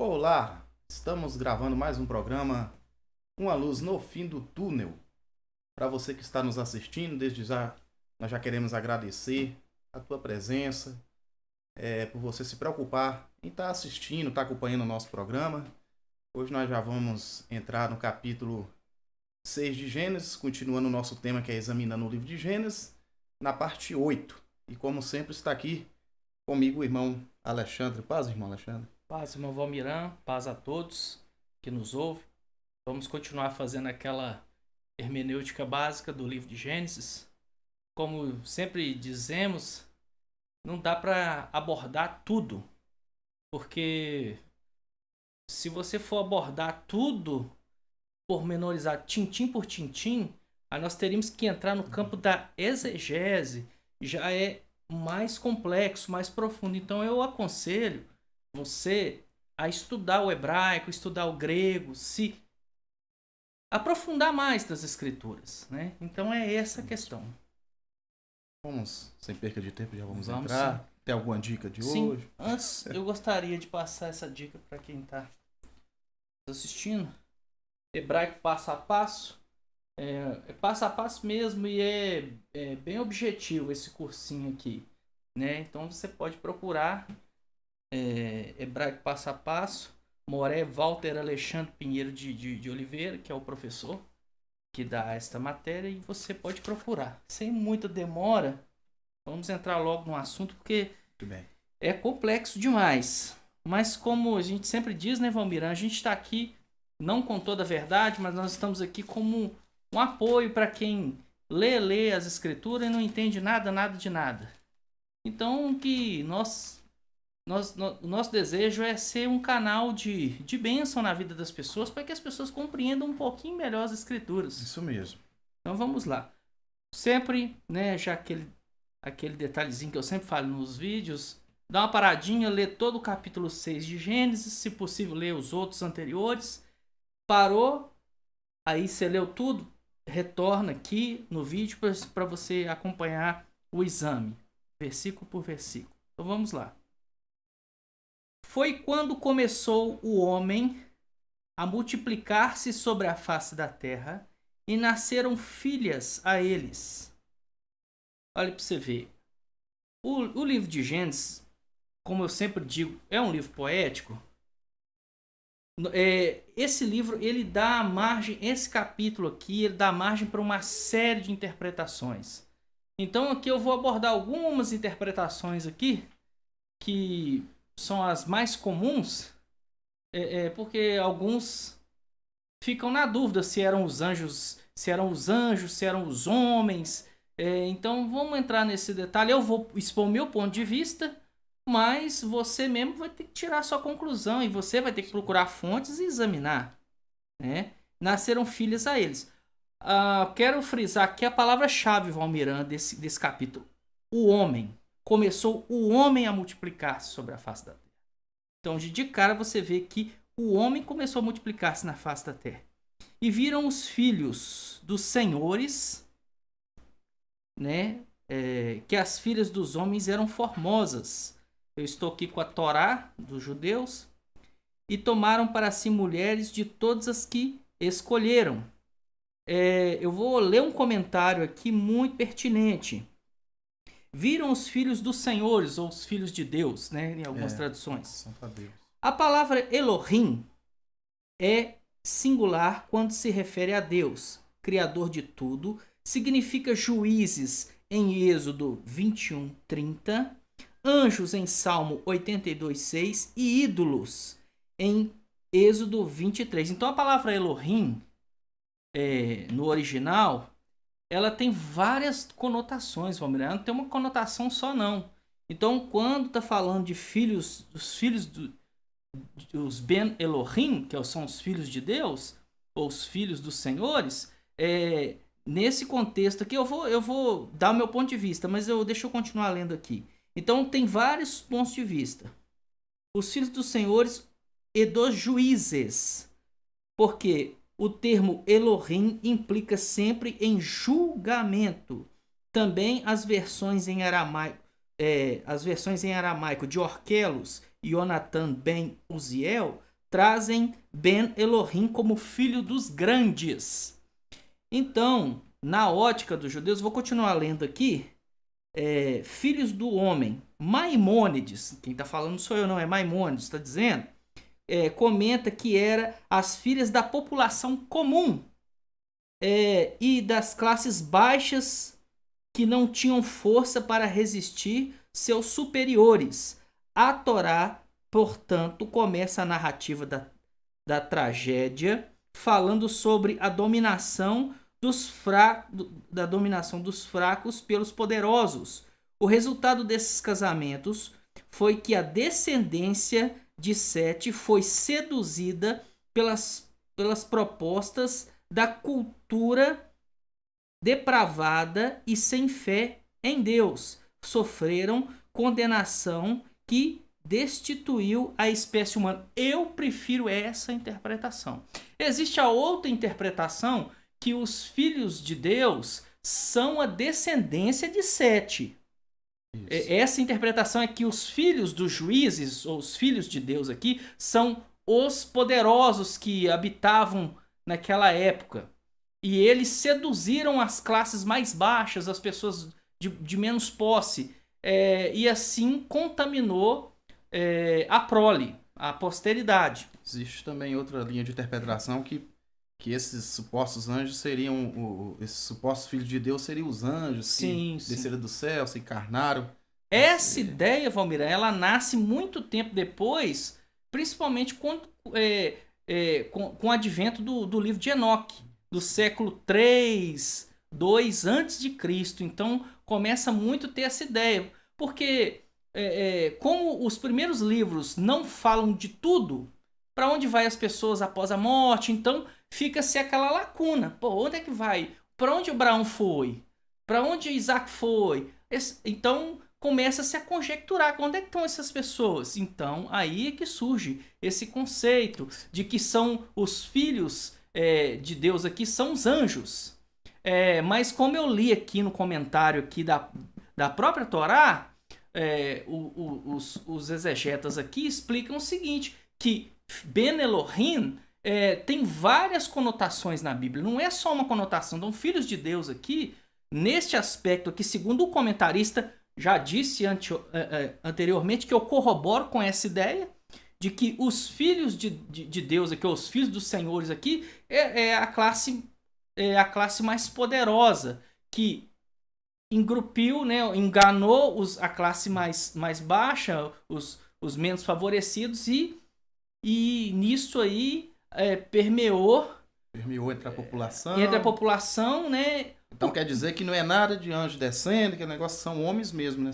Olá, estamos gravando mais um programa Uma Luz no Fim do Túnel. Para você que está nos assistindo, desde já nós já queremos agradecer a tua presença, por você se preocupar em estar assistindo, estar acompanhando o nosso programa. Hoje nós já vamos entrar no capítulo 6 de Gênesis, continuando o nosso tema que é examinando o livro de Gênesis, na parte 8. E como sempre está aqui comigo o irmão Alexandre. Paz, irmão Alexandre. Paz, irmão Valmiran, paz a todos que nos ouvem. Vamos continuar fazendo aquela hermenêutica básica do livro de Gênesis. Como sempre dizemos, não dá para abordar tudo, porque se você for abordar tudo, pormenorizar tintim por tintim, aí nós teríamos que entrar no campo da exegese, já é mais complexo, mais profundo. Então eu aconselho você a estudar o hebraico, estudar o grego, se aprofundar mais das escrituras, né? Então é essa a questão. Vamos, sem perca de tempo, já vamos Vamos entrar. sim. Tem alguma dica de Sim, hoje? antes eu gostaria de passar essa dica para quem está assistindo. Hebraico passo a passo. É passo a passo mesmo e é bem objetivo esse cursinho aqui, né? Então você pode procurar Hebraico passo a passo. Moré Walter Alexandre Pinheiro de Oliveira, que é o professor que dá esta matéria, e você pode procurar. Sem muita demora, vamos entrar logo no assunto, porque Muito bem. é complexo demais. Mas como a gente sempre diz, né, Valmiran, a gente está aqui não com toda a verdade, mas nós estamos aqui como um apoio para quem lê as escrituras e não entende nada de nada. Então, que o nosso desejo é ser um canal de bênção na vida das pessoas, para que as pessoas compreendam um pouquinho melhor as escrituras. Isso mesmo. Então vamos lá. Sempre, né, já aquele detalhezinho que eu sempre falo nos vídeos, dá uma paradinha, lê todo o capítulo 6 de Gênesis, se possível lê os outros anteriores. Parou, aí você leu tudo, retorna aqui no vídeo para você acompanhar o exame, versículo por versículo. Então vamos lá. Foi quando começou o homem a multiplicar-se sobre a face da terra e nasceram filhas a eles. Olha para você ver. O livro de Gênesis, como eu sempre digo, é um livro poético. Esse livro, ele dá margem, esse capítulo aqui, ele dá margem para uma série de interpretações. Então aqui eu vou abordar algumas interpretações aqui que são as mais comuns, porque alguns ficam na dúvida se eram os anjos, se eram os homens. Então vamos entrar nesse detalhe. Eu vou expor o meu ponto de vista, mas você mesmo vai ter que tirar a sua conclusão e você vai ter que procurar fontes e examinar, né? Nasceram filhas a eles. Quero frisar aqui a palavra-chave, Valmiran, desse capítulo. O homem. Começou o homem a multiplicar-se sobre a face da terra. Então, de cara, você vê que o homem começou a multiplicar-se na face da terra. E viram os filhos dos senhores, né? Que as filhas dos homens eram formosas. Eu estou aqui com a Torá dos judeus. E tomaram para si mulheres de todas as que escolheram. Eu vou ler um comentário aqui muito pertinente. Viram os filhos dos senhores, ou os filhos de Deus, né, em algumas traduções. Santo a Deus. A palavra Elohim é singular quando se refere a Deus, Criador de tudo. Significa juízes em Êxodo 21:30, anjos em Salmo 82:6 e ídolos em Êxodo 23. Então a palavra Elohim, no original, ela tem várias conotações, vamos ver, não tem uma conotação só não. Então, quando está falando de filhos, dos filhos dos Ben Elohim, que são os filhos de Deus, ou os filhos dos senhores, nesse contexto aqui eu vou dar o meu ponto de vista, mas deixa eu continuar lendo aqui. Então, tem vários pontos de vista. Os filhos dos senhores e dos juízes, porque o termo Elohim implica sempre em julgamento. Também as versões em aramaico, de Orquelos e Jonathan ben Uziel trazem Ben Elohim como filho dos grandes. Então, na ótica dos judeus, vou continuar lendo aqui. Filhos do homem. Maimônides, quem está falando sou eu, não é Maimônides, está dizendo, comenta que era as filhas da população comum e das classes baixas que não tinham força para resistir seus superiores. A Torá, portanto, começa a narrativa da tragédia falando sobre a dominação dos fracos pelos poderosos. O resultado desses casamentos foi que a descendência de Sete foi seduzida pelas propostas da cultura depravada e sem fé em Deus. Sofreram condenação que destituiu a espécie humana. Eu prefiro essa interpretação. Existe a outra interpretação que os filhos de Deus são a descendência de Sete. Essa interpretação é que os filhos dos juízes, ou os filhos de Deus aqui, são os poderosos que habitavam naquela época. E eles seduziram as classes mais baixas, as pessoas de menos posse, e assim contaminou a prole, a posteridade. Existe também outra linha de interpretação que esses supostos anjos seriam, esses supostos filhos de Deus seriam os anjos que desceram do céu, se encarnaram. Essa ideia, Valmir, ela nasce muito tempo depois, principalmente com o advento do livro de Enoque, do século 3, 2 antes de Cristo. Então começa muito a ter essa ideia, porque como os primeiros livros não falam de tudo, para onde vai as pessoas após a morte, então fica-se aquela lacuna. Pô, onde é que vai? Para onde Abraão foi? Para onde Isaac foi? Então começa-se a conjecturar onde é que estão essas pessoas. Então aí é que surge esse conceito de que são os filhos de Deus aqui, são os anjos. Mas como eu li aqui no comentário aqui da própria Torá, os exegetas aqui explicam o seguinte, que Ben Elohim tem várias conotações na Bíblia, não é só uma conotação. Então, filhos de Deus aqui, neste aspecto aqui, segundo o comentarista, já disse anteriormente que eu corroboro com essa ideia de que os filhos de Deus aqui, os filhos dos senhores aqui, é a classe mais poderosa, que engrupiu, né, enganou a classe mais baixa, os menos favorecidos, e nisso aí permeou entre a população. Entre a população, né? Então quer dizer que não é nada de anjo descendo, que o negócio são homens mesmo, né?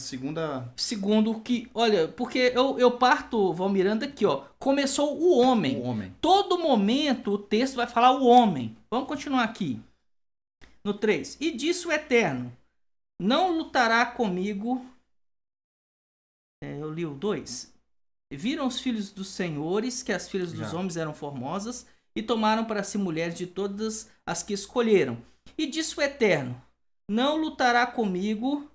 Segundo o que... Olha, porque eu parto, Valmiranda, aqui, ó. Começou o homem. Todo momento o texto vai falar o homem. Vamos continuar aqui. No 3. E disse o Eterno: não lutará comigo... eu li o 2. Viram os filhos dos senhores que as filhas dos homens eram formosas e tomaram para si mulheres de todas as que escolheram. E disse o Eterno: não lutará comigo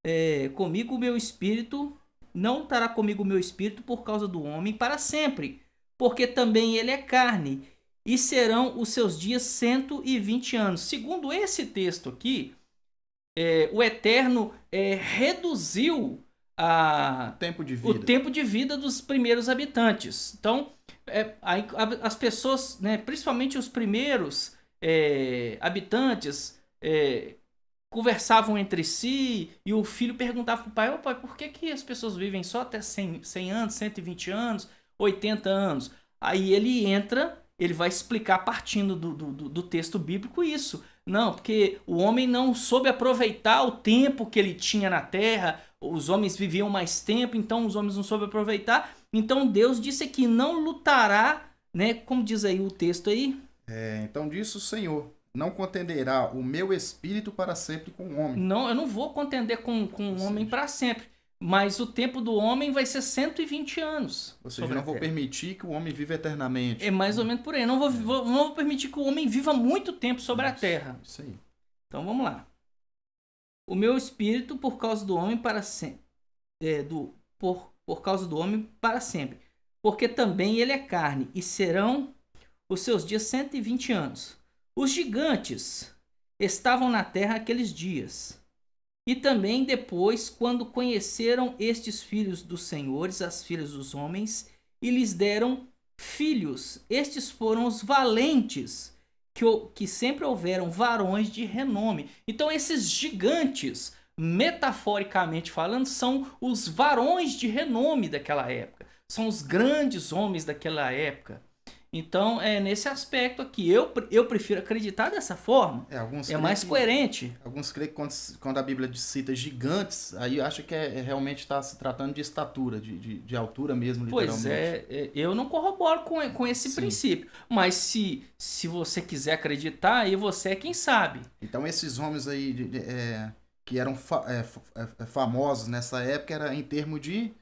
o meu espírito, não lutará comigo o meu espírito por causa do homem para sempre, porque também ele é carne, e serão os seus dias 120 anos. Segundo esse texto aqui, o Eterno reduziu o tempo de vida dos primeiros habitantes. Então, as pessoas, né, principalmente os primeiros habitantes, conversavam entre si, e o filho perguntava para o pai: ô pai, por que as pessoas vivem só até 100 anos, 120 anos, 80 anos? Aí ele vai explicar, partindo do texto bíblico, isso. Não, porque o homem não soube aproveitar o tempo que ele tinha na terra, os homens viviam mais tempo, então os homens não soube aproveitar. Então Deus disse que não lutará, né? Como diz aí o texto aí. Então disse o Senhor: não contenderá o meu espírito para sempre com o homem. Não, eu não vou contender com o homem para sempre. Mas o tempo do homem vai ser 120 anos. Ou seja, eu não vou permitir que o homem viva eternamente. É mais ou menos por aí. Não vou permitir que o homem viva muito tempo sobre a terra. Isso aí. Então vamos lá. O meu espírito por causa do homem para sempre. Por causa do homem para sempre. porque também ele é carne, e serão os seus dias 120 anos. Os gigantes estavam na terra aqueles dias. E também depois, quando conheceram estes filhos dos senhores, as filhas dos homens, e lhes deram filhos. Estes foram os valentes, que sempre houveram varões de renome. Então esses gigantes, metaforicamente falando, são os varões de renome daquela época. São os grandes homens daquela época. Então, é nesse aspecto aqui. Eu prefiro acreditar dessa forma. É mais coerente. Alguns creem que quando a Bíblia cita gigantes, aí acha que realmente está se tratando de estatura, de altura mesmo, literalmente. Pois é, eu não corroboro com esse princípio. Mas se você quiser acreditar, aí você é quem sabe. Então, esses homens aí que eram famosos nessa época, era em termos de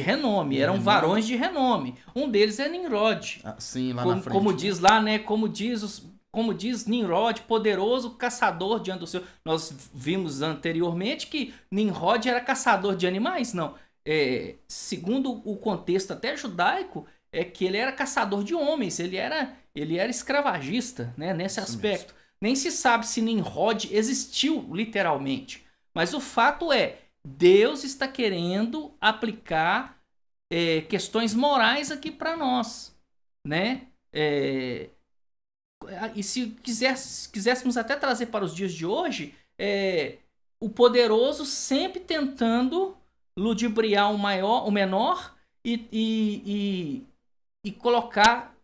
renome, eram varões de renome. Um deles é Nimrod. Sim, lá na frente. Como diz lá, né? Como diz Nimrod, poderoso caçador diante do seu. Nós vimos anteriormente que Nimrod era caçador de animais, não. Segundo o contexto até judaico, é que ele era caçador de homens, ele era escravagista, né? Nesse Isso aspecto. mesmo. Nem se sabe se Nimrod existiu literalmente. Mas o fato é, Deus está querendo aplicar questões morais aqui para nós, né? E se quiséssemos até trazer para os dias de hoje, o poderoso sempre tentando ludibriar o menor e colocar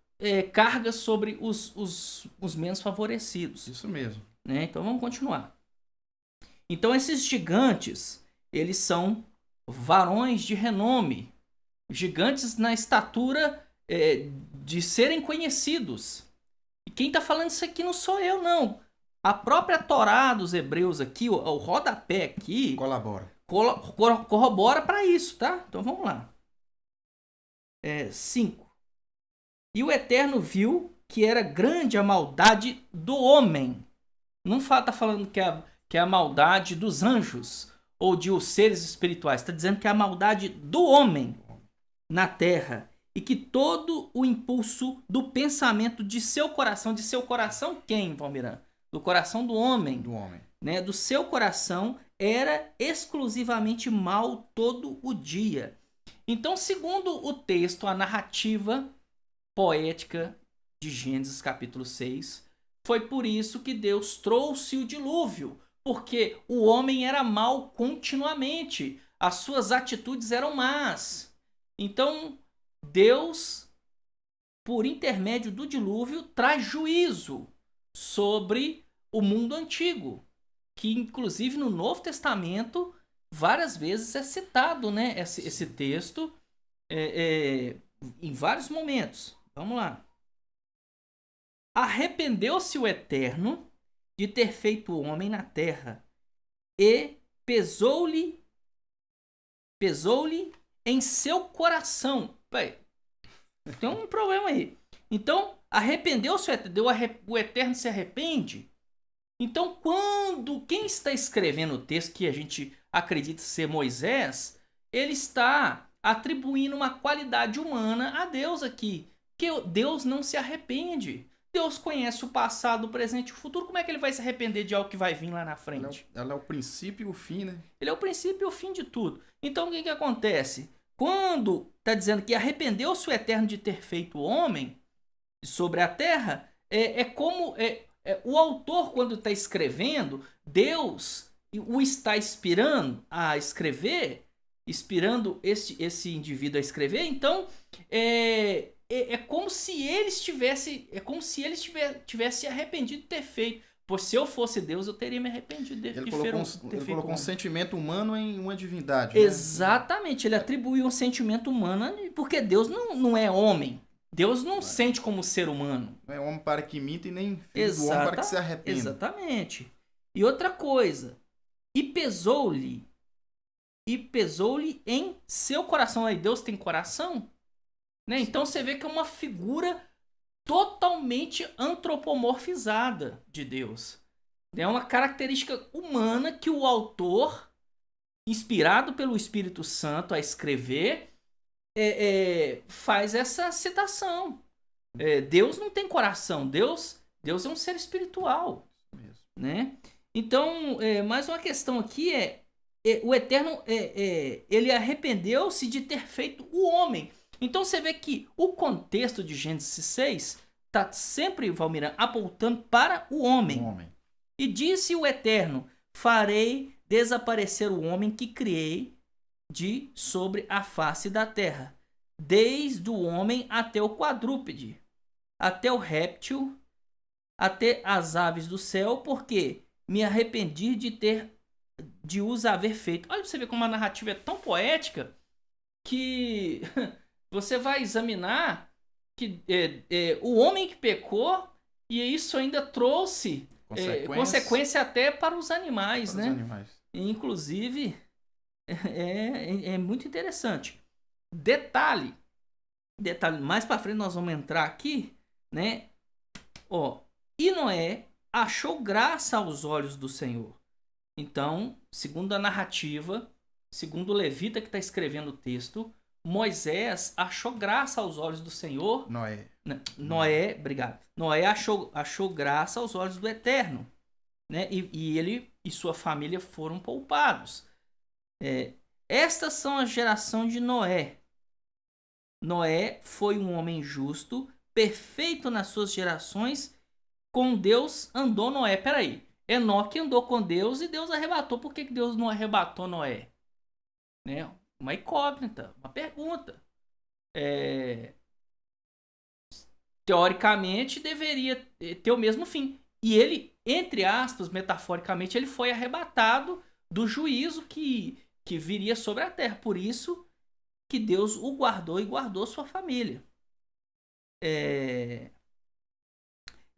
cargas sobre os menos favorecidos. Isso mesmo. Né? Então vamos continuar. Então esses gigantes, eles são varões de renome, gigantes na estatura de serem conhecidos. E quem está falando isso aqui não sou eu, não. A própria Torá dos Hebreus aqui, o rodapé aqui, corrobora para isso, tá? Então vamos lá. 5. E o Eterno viu que era grande a maldade do homem. Não está falando que é a maldade dos anjos ou de os seres espirituais. Está dizendo que é a maldade do homem na terra. E que todo o impulso do pensamento de seu coração quem, Valmiran? Do coração do homem. Né? Do seu coração era exclusivamente mal todo o dia. Então, segundo o texto, a narrativa poética de Gênesis capítulo 6, foi por isso que Deus trouxe o dilúvio. Porque o homem era mau continuamente. As suas atitudes eram más. Então, Deus, por intermédio do dilúvio, traz juízo sobre o mundo antigo. Que, inclusive, no Novo Testamento, várias vezes é citado, né, esse texto em vários momentos. Vamos lá. Arrependeu-se o Eterno de ter feito o homem na terra, e pesou-lhe em seu coração. Pai, tem um problema aí. Então, arrependeu-se o Eterno se arrepende. Então, quem está escrevendo o texto, que a gente acredita ser Moisés, ele está atribuindo uma qualidade humana a Deus aqui, que Deus não se arrepende. Deus conhece o passado, o presente e o futuro. Como é que ele vai se arrepender de algo que vai vir lá na frente? Ela é o princípio e o fim, né? Ele é o princípio e o fim de tudo. Então, o que acontece? Quando está dizendo que arrependeu-se o Eterno de ter feito o homem sobre a terra, o autor, quando está escrevendo, Deus o está inspirando a escrever, inspirando esse indivíduo a escrever. Então, é como se ele tivesse arrependido de ter feito. Pois se eu fosse Deus, eu teria me arrependido de ter feito. Ele colocou um sentimento humano em uma divindade. Exatamente, né? Ele atribuiu um sentimento humano, porque Deus não é homem. Deus não sente como ser humano. Não é homem para que imita e nem filho do homem para que se arrependa. Exatamente. E outra coisa, e pesou-lhe em seu coração. Aí Deus tem coração? Né? Então você vê que é uma figura totalmente antropomorfizada de Deus. É uma característica humana que o autor, inspirado pelo Espírito Santo a escrever, faz essa citação. Deus não tem coração, Deus é um ser espiritual, né? Então, mais uma questão aqui o Eterno, ele arrependeu-se de ter feito o homem. Então você vê que o contexto de Gênesis 6 está sempre, Valmira, apontando para o homem. E disse o Eterno: farei desaparecer o homem que criei de sobre a face da terra, desde o homem até o quadrúpede, até o réptil, até as aves do céu, porque me arrependi de os haver feito. Olha pra você ver como a narrativa é tão poética que você vai examinar que o homem que pecou, e isso ainda trouxe consequência até para os animais, né? Inclusive, é muito interessante. Detalhe, mais para frente nós vamos entrar aqui, né? E Noé achou graça aos olhos do Senhor. Então, segundo a narrativa, segundo o levita que está escrevendo o texto, Moisés achou graça aos olhos do Senhor. Noé, obrigado. Noé achou graça aos olhos do Eterno, né? E ele e sua família foram poupados. Estas são a geração de Noé. Noé foi um homem justo, perfeito nas suas gerações. Com Deus andou Noé. Peraí. Enoque andou com Deus e Deus arrebatou. Por que Deus não arrebatou Noé? Né? Uma incógnita, uma pergunta. Teoricamente deveria ter o mesmo fim. E ele, entre aspas, metaforicamente, ele foi arrebatado do juízo que viria sobre a terra. Por isso que Deus o guardou e guardou sua família.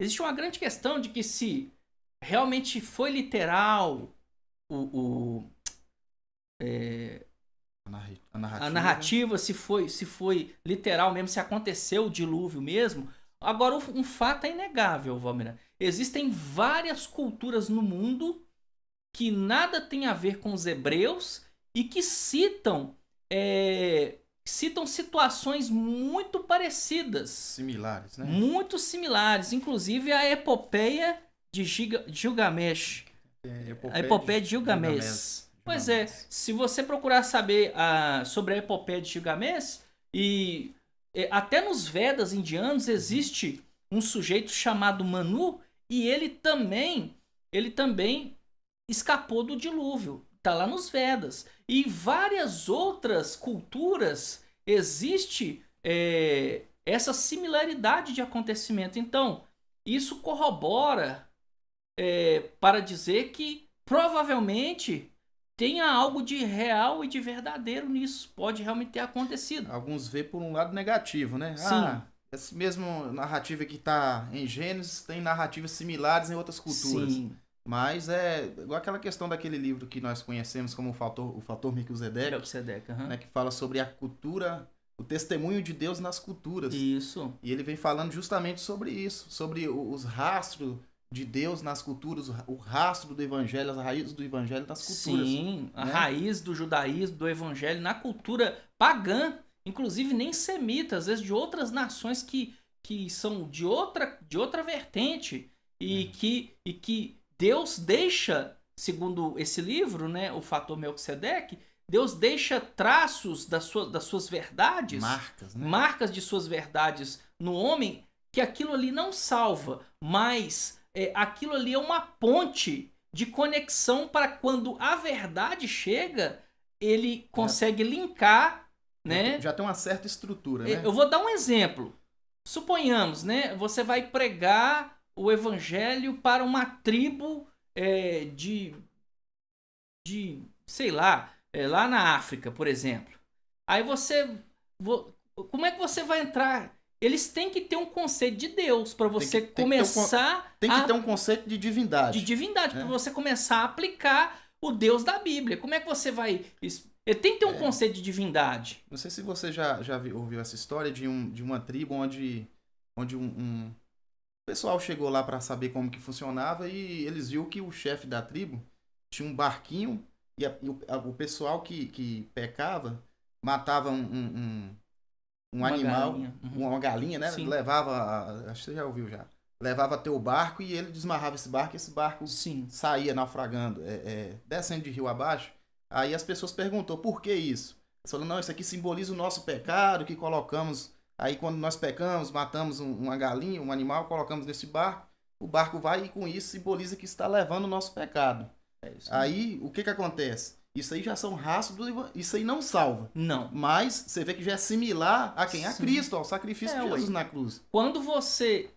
Existe uma grande questão de que se realmente foi literal a narrativa, se foi literal mesmo, se aconteceu o dilúvio mesmo. Agora, um fato é inegável, Valmira. Existem várias culturas no mundo que nada tem a ver com os hebreus e que citam situações muito parecidas. Similares, né? Muito similares. Inclusive a epopeia de Gilgamesh. A epopeia de Gilgamesh. Pois é, se você procurar saber sobre a epopeia de Gilgamesh, até nos Vedas indianos existe um sujeito chamado Manu, e ele também escapou do dilúvio. Está lá nos Vedas. E várias outras culturas existe essa similaridade de acontecimento. Então, isso corrobora para dizer que provavelmente tenha algo de real e de verdadeiro nisso. Pode realmente ter acontecido. Alguns vê por um lado negativo, né? Sim. Essa mesma narrativa que está em Gênesis tem narrativas similares em outras culturas. Sim. Mas é igual aquela questão daquele livro que nós conhecemos como o Fator Melquisedeque, né, que fala sobre a cultura, o testemunho de Deus nas culturas. Isso. E ele vem falando justamente sobre isso, sobre os rastros de Deus nas culturas, o rastro do evangelho, as raízes do evangelho nas culturas. Sim, a raiz do judaísmo, do evangelho na cultura pagã, inclusive nem semita, às vezes de outras nações que são de outra vertente e que Deus deixa, segundo esse livro, né, o Fator Melquisedeque, Deus deixa traços das suas verdades, marcas de suas verdades no homem, que aquilo ali não salva, mas aquilo ali é uma ponte de conexão para quando a verdade chega, ele consegue linkar, né? Já tem uma certa estrutura, né? Eu vou dar um exemplo. Suponhamos, né? Você vai pregar o evangelho para uma tribo sei lá, lá na África, por exemplo. Aí como é que você vai entrar? Eles têm que ter um conceito de Deus para você começar tem que ter um conceito de divindade. Para você começar a aplicar o Deus da Bíblia. Como é que você vai... Ele tem que ter um conceito de divindade. Não sei se você já ouviu essa história de uma tribo onde um pessoal chegou lá para saber como que funcionava e eles viram que o chefe da tribo tinha um barquinho e o pessoal que pecava matava um um Uma animal, galinha. Uhum. uma galinha, né? Sim. Levava, acho que você já ouviu já. Levava até o barco e ele desmarrava esse barco Sim. saía naufragando, descendo de rio abaixo. Aí as pessoas perguntou por que isso? Eles falaram, não, isso aqui simboliza o nosso pecado que colocamos. Aí quando nós pecamos, matamos uma galinha, um animal, colocamos nesse barco, o barco vai e com isso simboliza que está levando o nosso pecado. É isso. Aí o que acontece? Isso aí já são rastros isso aí não salva. Não. Mas você vê que já é similar a quem? A Sim. Cristo, ao sacrifício de Jesus ué. na cruz. Quando você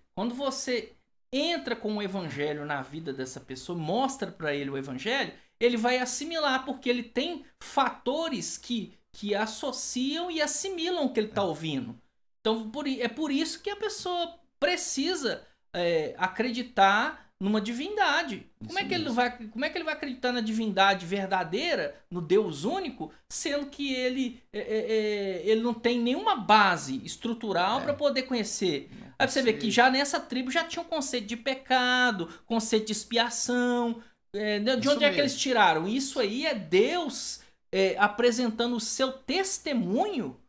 entra com o evangelho na vida dessa pessoa, mostra para ele o evangelho, ele vai assimilar, porque ele tem fatores que associam e assimilam o que ele está ouvindo. Então, é por isso que a pessoa precisa acreditar numa divindade. Como é que ele vai acreditar na divindade verdadeira, no Deus único, sendo que ele não tem nenhuma base estrutural para poder conhecer? Aí você vê que já nessa tribo já tinha um conceito de pecado, conceito de expiação. De onde é que eles tiraram? Isso aí é Deus apresentando o seu testemunho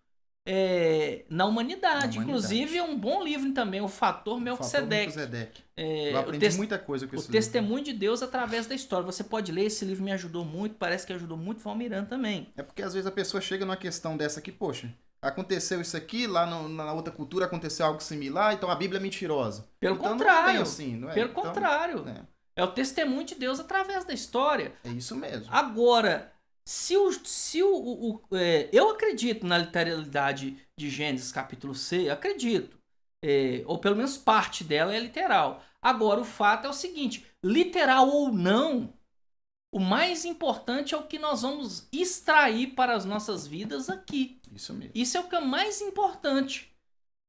na humanidade. Inclusive é um bom livro também, o Fator Melquisedeque. Eu aprendi muita coisa com esse livro. O Testemunho de Deus através da história. Você pode ler, esse livro me ajudou muito, parece que ajudou muito o Valmirano também. É porque às vezes a pessoa chega numa questão dessa aqui, poxa, aconteceu isso aqui, lá na outra cultura aconteceu algo similar, então a Bíblia é mentirosa. Pelo então, contrário. Não é bem assim, não é? Pelo contrário. É o testemunho de Deus através da história. É isso mesmo. Agora, eu acredito na literalidade de Gênesis capítulo 6, acredito. Ou pelo menos parte dela é literal. Agora, o fato é o seguinte, literal ou não, o mais importante é o que nós vamos extrair para as nossas vidas aqui. Isso mesmo. Isso é o que é mais importante,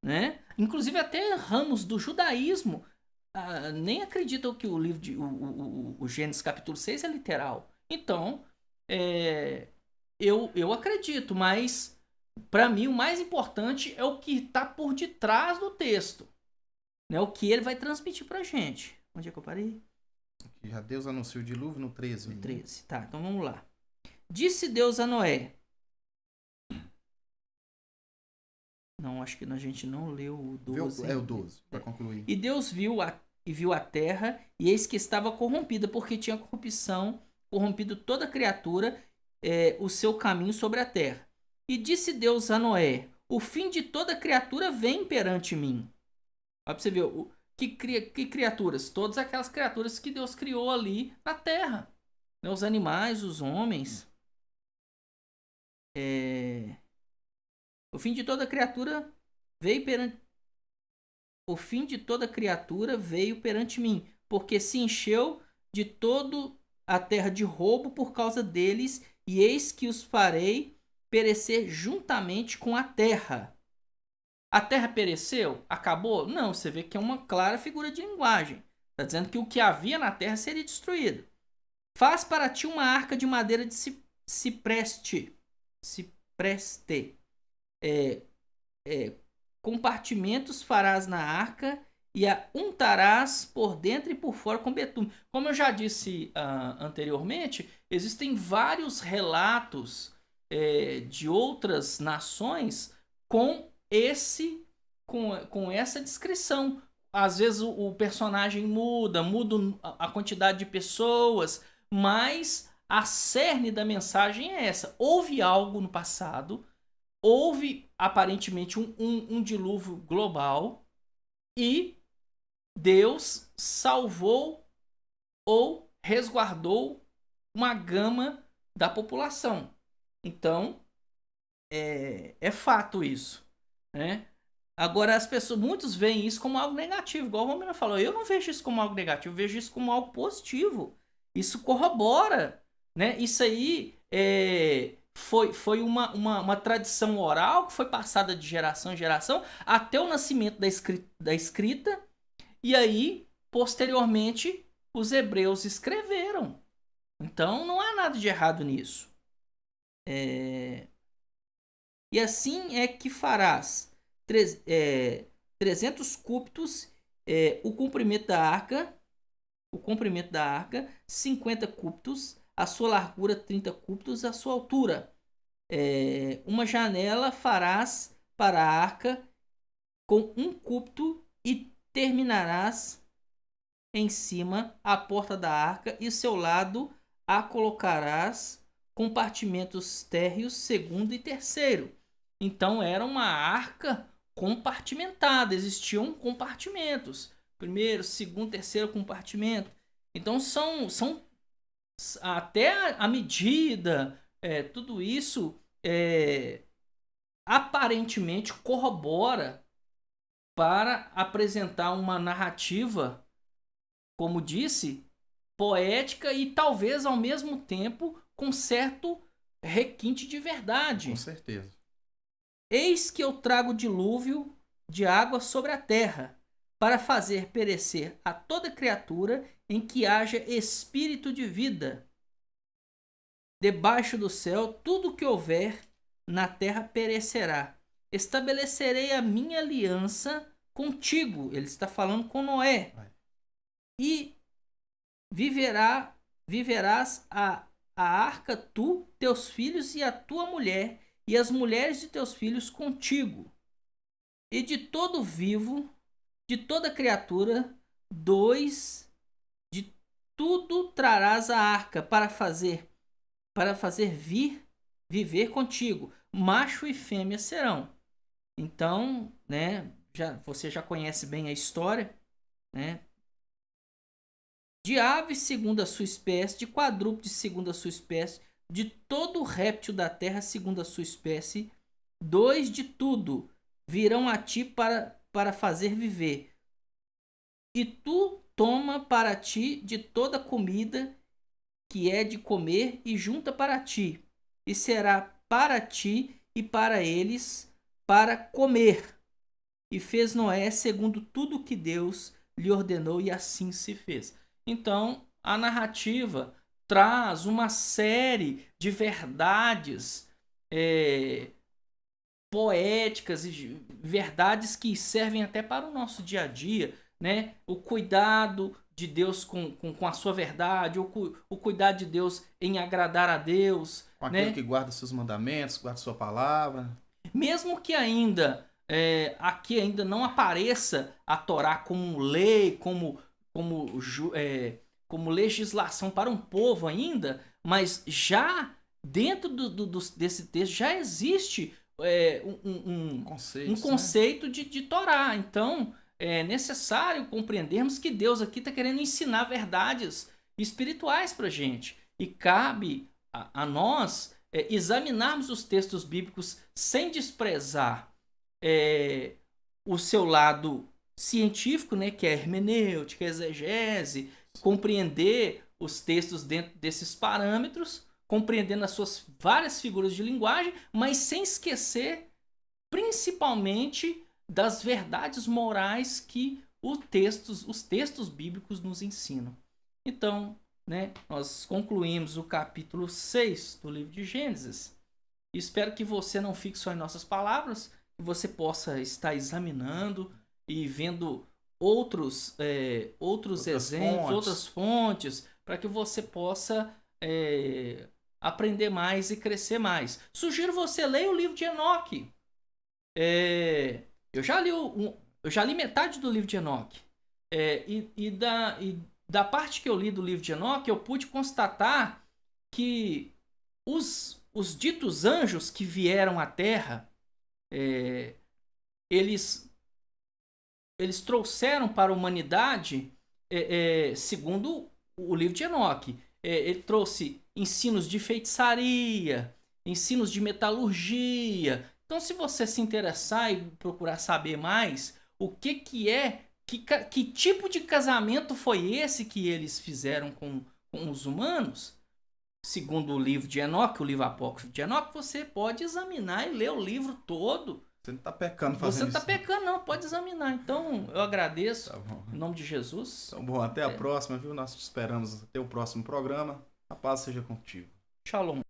né? Inclusive até ramos do judaísmo nem acreditam que o livro de o Gênesis capítulo 6 é literal. Então, eu acredito, mas para mim o mais importante é o que está por detrás do texto, né? O que ele vai transmitir pra gente. Onde é que eu parei? Aqui, já Deus anunciou o dilúvio no 13. No 13, tá, então vamos lá. Disse Deus a Noé. Não, acho que a gente não leu o 12. É o 12, para concluir. E Deus viu a terra, e eis que estava corrompida, porque tinha corrompido toda criatura, o seu caminho sobre a terra. E disse Deus a Noé: o fim de toda criatura vem perante mim. Olha pra você ver, que criaturas? Todas aquelas criaturas que Deus criou ali na terra. Né? Os animais, os homens. O fim de toda criatura veio perante... O fim de toda criatura veio perante mim, porque se encheu de todo a terra de roubo por causa deles, e eis que os farei perecer juntamente com a terra. A terra pereceu? Acabou? Não, você vê que é uma clara figura de linguagem. Está dizendo que o que havia na terra seria destruído. Faz para ti uma arca de madeira de cipreste. Compartimentos farás na arca e a untarás por dentro e por fora com betume. Como eu já disse anteriormente, existem vários relatos de outras nações com essa descrição. Às vezes o personagem muda a quantidade de pessoas, mas a cerne da mensagem é essa. Houve algo no passado, houve aparentemente um dilúvio global e Deus salvou ou resguardou uma gama da população. Então, é fato isso, né? Agora, muitos veem isso como algo negativo, igual o Romero falou. Eu não vejo isso como algo negativo, eu vejo isso como algo positivo. Isso corrobora, né? Isso aí foi uma tradição oral que foi passada de geração em geração até o nascimento da escrita. E aí, posteriormente, os hebreus escreveram. Então, não há nada de errado nisso. E assim é que farás 300 cúbitos o comprimento da arca, 50 cúbitos, a sua largura 30 cúbitos, a sua altura. Uma janela farás para a arca com um cúbito e terminarás em cima a porta da arca e seu lado a colocarás compartimentos térreos segundo e terceiro. Então era uma arca compartimentada, existiam compartimentos. Primeiro, segundo, terceiro compartimento. Então são até a medida, tudo isso aparentemente corrobora para apresentar uma narrativa, como disse, poética e talvez ao mesmo tempo com certo requinte de verdade. Com certeza. Eis que eu trago dilúvio de água sobre a terra, para fazer perecer a toda criatura em que haja espírito de vida. Debaixo do céu, tudo que houver na terra perecerá. Estabelecerei a minha aliança contigo. Ele está falando com Noé. E viverás a arca, tu, teus filhos e a tua mulher, e as mulheres de teus filhos contigo. E de todo vivo, de toda criatura, de tudo trarás a arca para fazer viver contigo. Macho e fêmea serão. Então, né, você já conhece bem a história, né? De ave segundo a sua espécie, de quadrúpede segundo a sua espécie, de todo réptil da terra segundo a sua espécie, 2 de tudo virão a ti para fazer viver. E tu toma para ti de toda comida que é de comer e junta para ti, e será para ti e para eles para comer. E fez Noé segundo tudo que Deus lhe ordenou, e assim se fez. Então, a narrativa traz uma série de verdades poéticas e verdades que servem até para o nosso dia a dia, né? O cuidado de Deus com a sua verdade, o cuidado de Deus em agradar a Deus. Com aquele que guarda seus mandamentos, guarda sua palavra. Mesmo que aqui ainda não apareça a Torá como lei, como legislação para um povo ainda, mas já dentro desse texto já existe um conceito, né, de Torá. Então é necessário compreendermos que Deus aqui está querendo ensinar verdades espirituais para a gente, e cabe a nós examinarmos os textos bíblicos sem desprezar o seu lado científico, né, que é a hermenêutica, a exegese, compreender os textos dentro desses parâmetros, compreendendo as suas várias figuras de linguagem, mas sem esquecer principalmente das verdades morais que os textos bíblicos nos ensinam. Então, né, nós concluímos o capítulo 6 do livro de Gênesis. Espero que você não fique só em nossas palavras, que você possa estar examinando e vendo outros exemplos, outras fontes, para que você possa aprender mais e crescer mais. Sugiro você ler o livro de Enoque. Eu já li metade do livro de Enoque. E da parte que eu li do livro de Enoque, eu pude constatar que os ditos anjos que vieram à Terra, eles trouxeram para a humanidade, segundo o livro de Enoque, ele trouxe ensinos de feitiçaria, ensinos de metalurgia. Então, se você se interessar e procurar saber mais, o que tipo de casamento foi esse que eles fizeram com os humanos, segundo o livro de Enoque, o livro apócrifo de Enoque, você pode examinar e ler o livro todo. Você não está pecando fazendo isso. Você não está pecando, não. Pode examinar. Então, eu agradeço. Tá bom. Em nome de Jesus. Então, bom, até a próxima, viu? Nós te esperamos até o próximo programa. A paz seja contigo. Shalom.